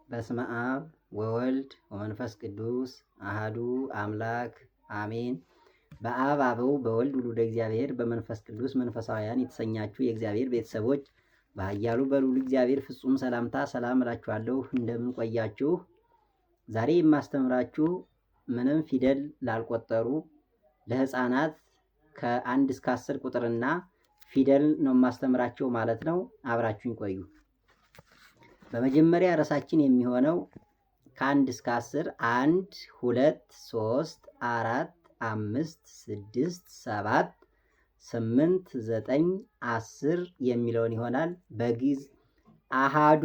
በስመ አብ ወወልድ ወመንፈስ ቅዱስ አሃዱ አምላክ አሜን። በአብ አበው በወልድ ውሉደ እግዚአብሔር በመንፈስ ቅዱስ መንፈሳውያን የተሰኛችሁ የእግዚአብሔር ቤተሰቦች በኃያሉ በልዑል እግዚአብሔር ፍጹም ሰላምታ ሰላም እላችኋለሁ። እንደምን ቆያችሁ? ዛሬ የማስተምራችሁ ምንም ፊደል ላልቆጠሩ ለሕፃናት ከ1 እስከ 10 ቁጥርና ፊደል ነው የማስተምራቸው ማለት ነው። አብራችሁኝ ቆዩ። በመጀመሪያ ርዕሳችን የሚሆነው ከ1 እስከ 10 1 2 3 4 5 6 7 8 9 10 የሚለውን ይሆናል። በግዕዝ አሃዱ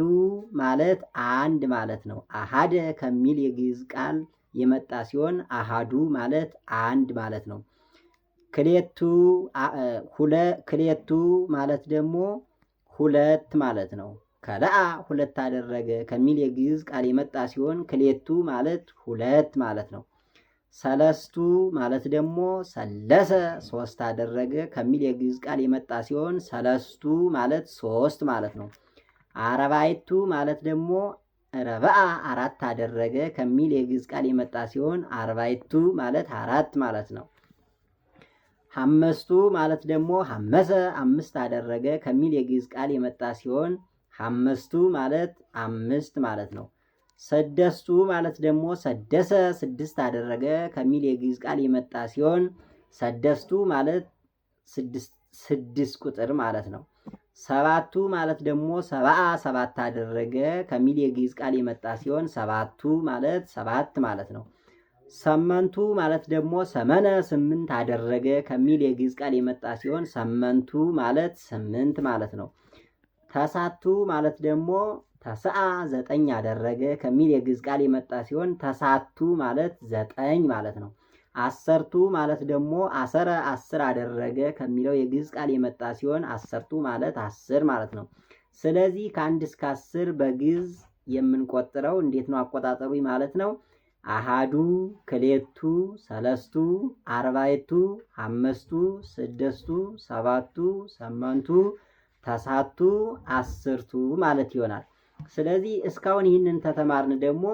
ማለት አንድ ማለት ነው። አሃደ ከሚል የግዕዝ ቃል የመጣ ሲሆን አሃዱ ማለት አንድ ማለት ነው። ክሌቱ ማለት ደግሞ ሁለት ማለት ነው። ከለአ ሁለት አደረገ ከሚል የግዕዝ ቃል የመጣ ሲሆን ክሌቱ ማለት ሁለት ማለት ነው። ሰለስቱ ማለት ደግሞ ሰለሰ ሶስት አደረገ ከሚል የግዕዝ ቃል የመጣ ሲሆን ሰለስቱ ማለት ሶስት ማለት ነው። አረባይቱ ማለት ደግሞ ረበአ አራት አደረገ ከሚል የግዕዝ ቃል የመጣ ሲሆን አርባይቱ ማለት አራት ማለት ነው። ሐመስቱ ማለት ደግሞ ሐመሰ አምስት አደረገ ከሚል የግዕዝ ቃል የመጣ ሲሆን ሐመስቱ ማለት አምስት ማለት ነው። ሰደስቱ ማለት ደግሞ ሰደሰ ስድስት አደረገ ከሚል የግዕዝ ቃል የመጣ ሲሆን ሰደስቱ ማለት ስድስት ቁጥር ማለት ነው። ሰባቱ ማለት ደግሞ ሰብአ ሰባት አደረገ ከሚል የግዕዝ ቃል የመጣ ሲሆን ሰባቱ ማለት ሰባት ማለት ነው። ሰመንቱ ማለት ደግሞ ሰመነ ስምንት አደረገ ከሚል የግዕዝ ቃል የመጣ ሲሆን ሰመንቱ ማለት ስምንት ማለት ነው። ተሳቱ ማለት ደግሞ ተስዓ ዘጠኝ አደረገ ከሚል የግዕዝ ቃል የመጣ ሲሆን ተሳቱ ማለት ዘጠኝ ማለት ነው። አሰርቱ ማለት ደግሞ አሰረ አስር አደረገ ከሚለው የግዕዝ ቃል የመጣ ሲሆን አሰርቱ ማለት አስር ማለት ነው። ስለዚህ ከ1 እስከ 10 በግዕዝ የምንቆጥረው እንዴት ነው አቆጣጠሩ ማለት ነው? አሃዱ ክሌቱ ሰለስቱ አርባይቱ ሐመስቱ ስድስቱ ሰባቱ ሰመንቱ ተሳቱ አስርቱ ማለት ይሆናል። ስለዚህ እስካሁን ይህንን ተተማርን ደግሞ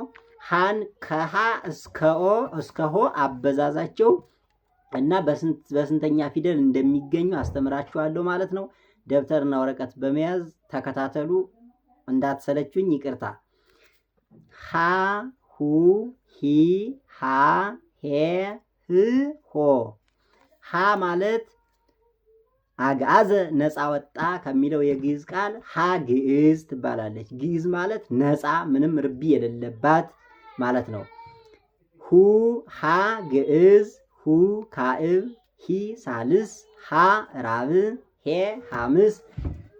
ሃን ከሃ እስከ ሆ አበዛዛቸው እና በስንተኛ ፊደል እንደሚገኙ አስተምራችኋለሁ ማለት ነው። ደብተርና ወረቀት በመያዝ ተከታተሉ፣ እንዳትሰለቹኝ ይቅርታ። ሃ ሁ ሂ ሃ ሄ ህ ሆ። ሃ ማለት አግዓዘ ነፃ ወጣ ከሚለው የግዕዝ ቃል ሃ ግዕዝ ትባላለች። ግዕዝ ማለት ነፃ ምንም ርቢ የሌለባት ማለት ነው። ሁ ሃ ግዕዝ፣ ሁ ካዕብ፣ ሂ ሳልስ፣ ሃ ራብዕ፣ ሄ ሐምስ፣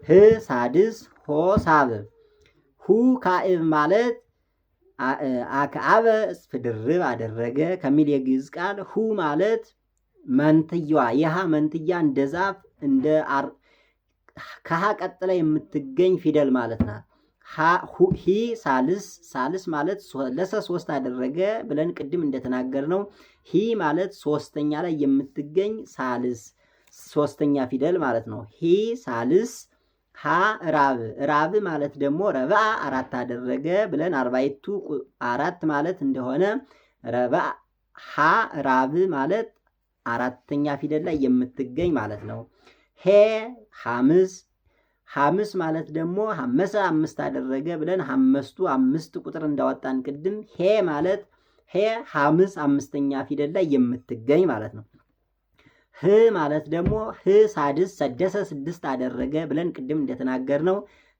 ህ ሳድስ፣ ሆ ሳብዕ። ሁ ካዕብ ማለት አክዓበ እጽፍ ድርብ አደረገ ከሚል የግዕዝ ቃል ሁ ማለት መንትያዋ የሃ መንትያ እንደ ዛፍ እንደ ከሃ ቀጥላ የምትገኝ ፊደል ማለት ናት። ሂ ሳልስ ማለት ሶስት አደረገ ብለን ቅድም እንደተናገር ነው። ሂ ማለት ሶስተኛ ላይ የምትገኝ ሳልስ ሶስተኛ ፊደል ማለት ነው። ሂ ሳልስ። ሃ ራብ ማለት ደግሞ ረብዓ አራት አደረገ ብለን አርባይቱ አራት ማለት እንደሆነ ረብዓ ሃ ራብ ማለት አራተኛ ፊደል ላይ የምትገኝ ማለት ነው። ሄ ሐምስ ማለት ደግሞ ሐመሰ አምስት አደረገ ብለን ሐመስቱ አምስት ቁጥር እንዳወጣን ቅድም ሄ ማለት ሄ ሐምስ አምስተኛ ፊደል ላይ የምትገኝ ማለት ነው። ህ ማለት ደግሞ ህ ሳድስ ሰደሰ ስድስት አደረገ ብለን ቅድም እንደተናገር ነው።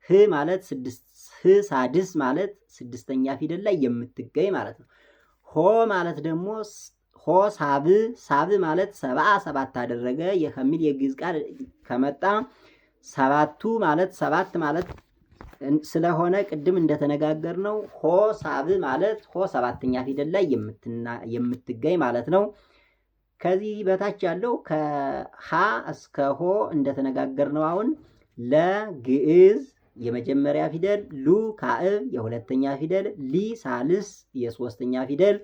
ህ ማለት ህ ሳድስ ማለት ስድስተኛ ፊደል ላይ የምትገኝ ማለት ነው። ሆ ማለት ደግሞ ሆ ሳብ ማለት ሰብአ ሰባት አደረገ ከሚል የግዕዝ ቃል ከመጣ ሰባቱ ማለት ሰባት ማለት ስለሆነ ቅድም እንደተነጋገር ነው። ሆ ሳብ ማለት ሆ ሰባተኛ ፊደል ላይ የምትገኝ ማለት ነው። ከዚህ በታች ያለው ከሃ እስከ ሆ እንደተነጋገር ነው። አሁን ለግዕዝ የመጀመሪያ ፊደል፣ ሉ ካዕብ የሁለተኛ ፊደል፣ ሊ ሳልስ የሶስተኛ ፊደል፣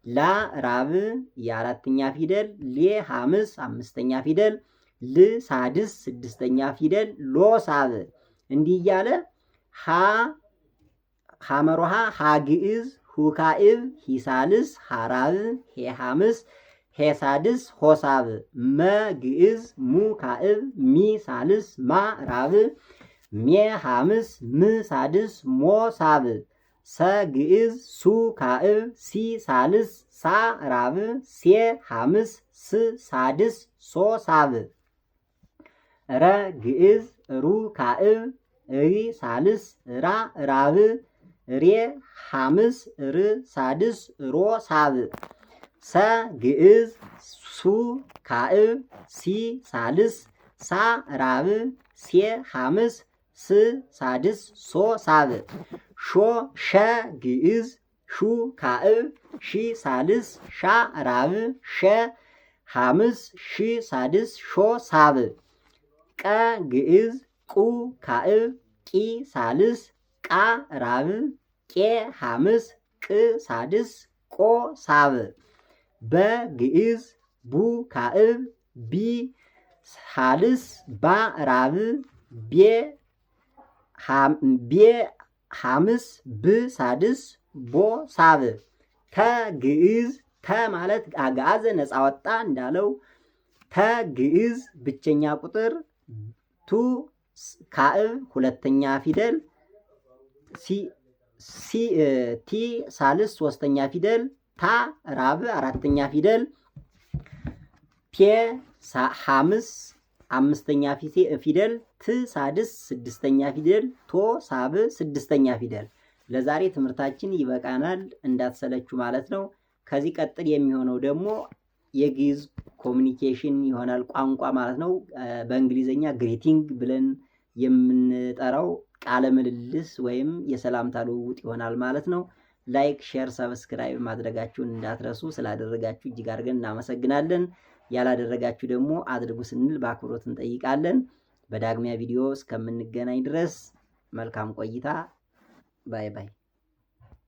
ላ ራብዕ የአራተኛ ፊደል፣ ሌ ሐምስ አምስተኛ ፊደል፣ ል ሳድስ ስድስተኛ ፊደል፣ ሎ ሳብዕ እንዲህ እያለ ሐመሮሃ ሀግዕዝ ሁካዕብ ሂሳልስ ሐራብ ሄሐምስ ሄሳድስ ሆሳብ መግዕዝ ሙካዕብ ሚሳልስ ማራብ ሜሐምስ ምሳድስ ሞሳብ ሰግዕዝ ሱካዕብ ሲሳልስ ሳራብ ሴሐምስ ስሳድስ ሶሳብ ረግዕዝ ሩካዕብ ሪሳልስ ራራብ ሬሐምስ ርሳድስ ሮሳብ ሰግዕዝ ሱካዕብ ሲሳልስ ሳራብ ሴሐምስ ስሳድስ ሶሳብ ሸግዕዝ ሹካዕብ ሺሳልስ ሻራብ ሸሐምስ ሺሳድስ ሾሳብ ቀግዕዝ ቁካዕብ ቂሳልስ ቃራብ ቄሐምስ ቅሳድስ ቆሳብ በግዕዝ ቡካዕብ ቢሳልስ ባራብ ቤሐምስ ብሳድስ ቦሳብ ተግዕዝ ማለት አግዓዘ ነፃ ወጣ እንዳለው ተግዕዝ ብቸኛ ቁጥር ቱ ካዕብ ሁለተኛ ፊደል ቲ ሳልስ ሶስተኛ ፊደል ታ ራብ አራተኛ ፊደል ቴ ሐምስ አምስተኛ ፊደል ት ሳድስ ስድስተኛ ፊደል ቶ ሳብ ስድስተኛ ፊደል። ለዛሬ ትምህርታችን ይበቃናል፣ እንዳትሰለችሁ ማለት ነው። ከዚህ ቀጥል የሚሆነው ደግሞ የግዕዝ ኮሚኒኬሽን ይሆናል፣ ቋንቋ ማለት ነው። በእንግሊዘኛ ግሪቲንግ ብለን የምንጠራው ቃለ ምልልስ ወይም የሰላምታ ልውውጥ ይሆናል ማለት ነው። ላይክ፣ ሼር፣ ሰብስክራይብ ማድረጋችሁን እንዳትረሱ። ስላደረጋችሁ እጅግ አድርገን እናመሰግናለን። ያላደረጋችሁ ደግሞ አድርጉ ስንል በአክብሮት እንጠይቃለን። በዳግሚያ ቪዲዮ እስከምንገናኝ ድረስ መልካም ቆይታ። ባይ ባይ።